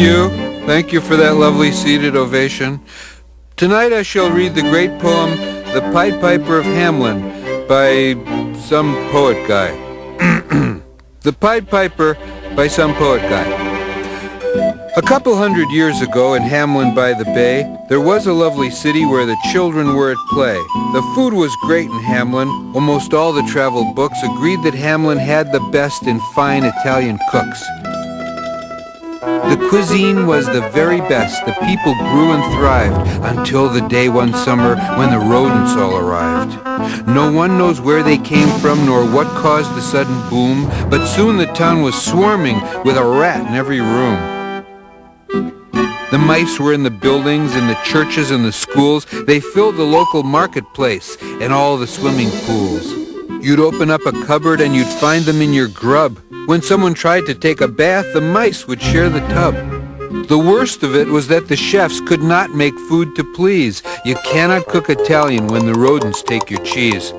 you. Thank you for that lovely seated ovation. Tonight I shall read the great poem, The Pied Piper of Hamelin, by some poet guy. The Pied Piper by some poet guy. A couple hundred years ago in Hamelin by the Bay, there was a lovely city where the children were at play. The food was great in Hamelin. Almost all the travel books agreed that Hamelin had the best in fine Italian cooks. The cuisine was the very best. The people grew and thrived until the day one summer when the rodents all arrived. No one knows where they came from nor what caused the sudden boom, but soon the town was swarming with a rat in every room. The mice were in the buildings, in the churches and the schools. They filled the local marketplace and all the swimming pools. You'd open up a cupboard and you'd find them in your grub. When someone tried to take a bath, the mice would share the tub. The worst of it was that the chefs could not make food to please. You cannot cook Italian when the rodents take your cheese.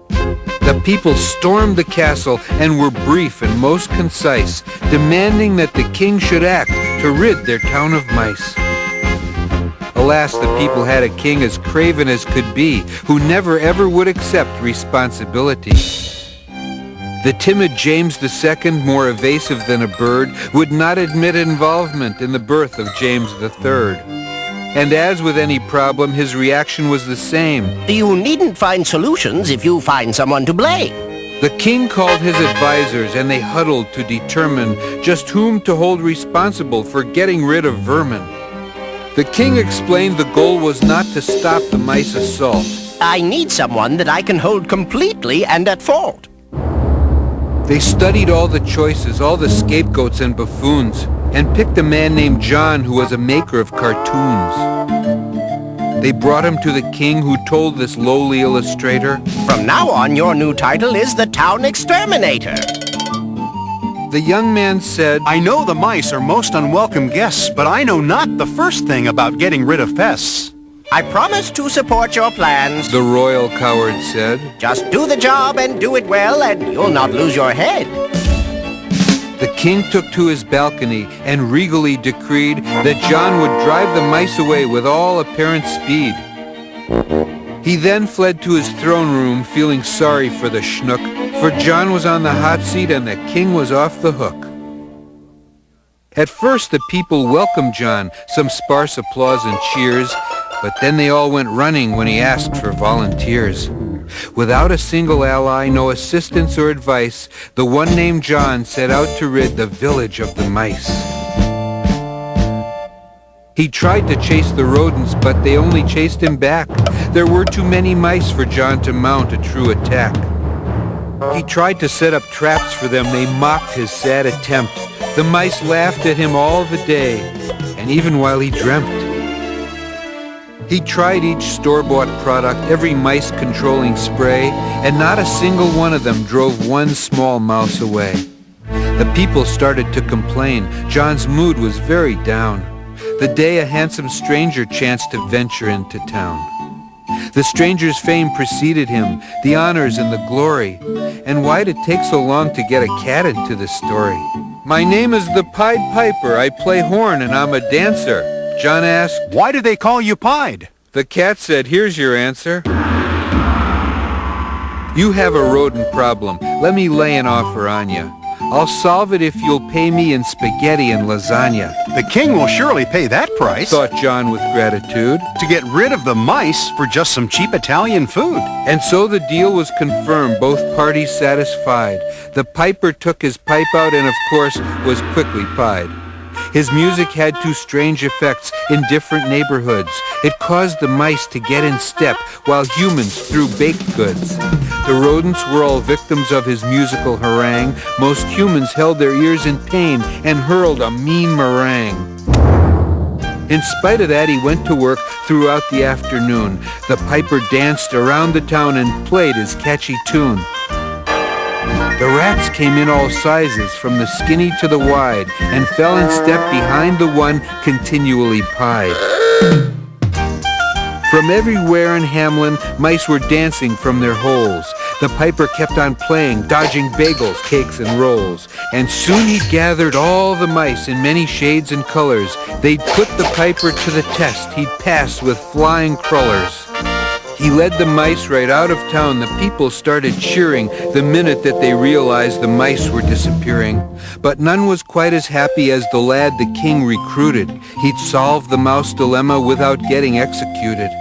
The people stormed the castle and were brief and most concise, demanding that the king should act to rid their town of mice. Alas, the people had a king as craven as could be, who never ever would accept responsibility. The timid James II, more evasive than a bird, would not admit involvement in the birth of James III. And as with any problem, his reaction was the same. You needn't find solutions if you find someone to blame. The king called his advisors, and they huddled to determine just whom to hold responsible for getting rid of vermin. The king explained the goal was not to stop the mice assault. I need someone that I can hold completely and at fault. They studied all the choices, all the scapegoats and buffoons, and picked a man named John who was a maker of cartoons. They brought him to the king, who told this lowly illustrator, From now on, your new title is the Town Exterminator. The young man said, I know the mice are most unwelcome guests, but I know not the first thing about getting rid of pests. I promise to support your plans. The royal coward said. Just do the job and do it well, and you'll not lose your head. The king took to his balcony and regally decreed that John would drive the mice away with all apparent speed. He then fled to his throne room, feeling sorry for the schnook, for John was on the hot seat and the king was off the hook. At first the people welcomed John, some sparse applause and cheers, but then they all went running when he asked for volunteers. Without a single ally, no assistance or advice, the one named John set out to rid the village of the mice. He tried to chase the rodents, but they only chased him back. There were too many mice for John to mount a true attack. He tried to set up traps for them. They mocked his sad attempt. The mice laughed at him all the day, and even while he dreamt. He tried each store-bought product, every mice-controlling spray, and not a single one of them drove one small mouse away. The people started to complain. John's mood was very down. The day a handsome stranger chanced to venture into town. The stranger's fame preceded him, the honors and the glory. And why'd it take so long to get a cat into the story? My name is the Pied Piper. I play horn and I'm a dancer. John asked, Why do they call you Pied? The cat said, here's your answer. You have a rodent problem. Let me lay an offer on you. I'll solve it if you'll pay me in spaghetti and lasagna. The king will surely pay that price, Thought John with gratitude. to get rid of the mice for just some cheap Italian food. And so the deal was confirmed, both parties satisfied. The piper took his pipe out and of course was quickly pied. His music had two strange effects in different neighborhoods. It caused the mice to get in step while humans threw baked goods. The rodents were all victims of his musical harangue. Most humans held their ears in pain and hurled a mean meringue. In spite of that, he went to work throughout the afternoon. The piper danced around the town and played his catchy tune. The rats came in all sizes, from the skinny to the wide, and fell in step behind the one continually pied. From everywhere in Hamelin, mice were dancing from their holes. The piper kept on playing, dodging bagels, cakes, and rolls. And soon he'd gathered all the mice in many shades and colors. They'd put the piper to the test. He'd pass with flying crullers. He led the mice right out of town. The people started cheering the minute that they realized the mice were disappearing. But none was quite as happy as the lad the king recruited. He'd solved the mouse dilemma without getting executed.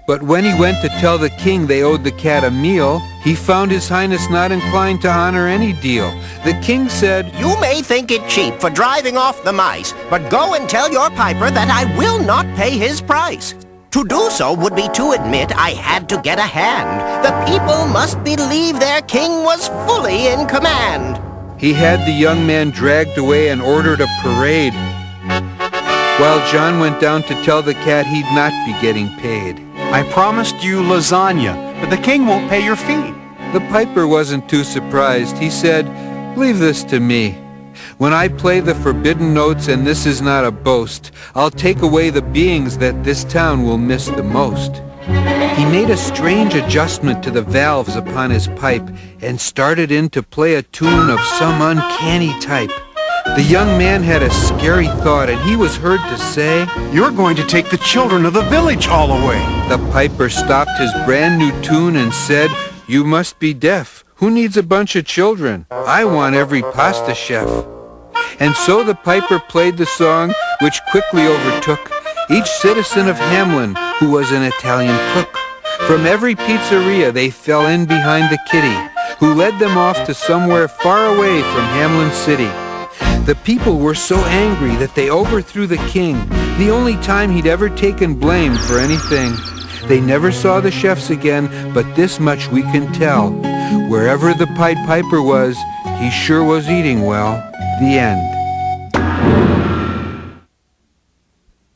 But when he went to tell the king they owed the cat a meal, he found His Highness not inclined to honor any deal. The king said, You may think it cheap for driving off the mice, but go and tell your piper that I will not pay his price. To do so would be to admit I had to get a hand. The people must believe their king was fully in command. He had the young man dragged away and ordered a parade, while John went down to tell the cat he'd not be getting paid. I promised you lasagna, but the king won't pay your fee. The piper wasn't too surprised. He said, Leave this to me. When I play the forbidden notes, and this is not a boast, I'll take away the beings that this town will miss the most. He made a strange adjustment to the valves upon his pipe and started in to play a tune of some uncanny type. The young man had a scary thought, and he was heard to say, You're going to take the children of the village all away. The piper stopped his brand new tune and said, You must be deaf. Who needs a bunch of children? I want every pasta chef. And so the piper played the song, which quickly overtook each citizen of Hamlin who was an Italian cook. From every pizzeria they fell in behind the kitty, who led them off to somewhere far away from Hamlin City. The people were so angry that they overthrew the king, the only time he'd ever taken blame for anything. They never saw the chefs again, but this much we can tell. Wherever the Pied Piper was, he sure was eating well. The end.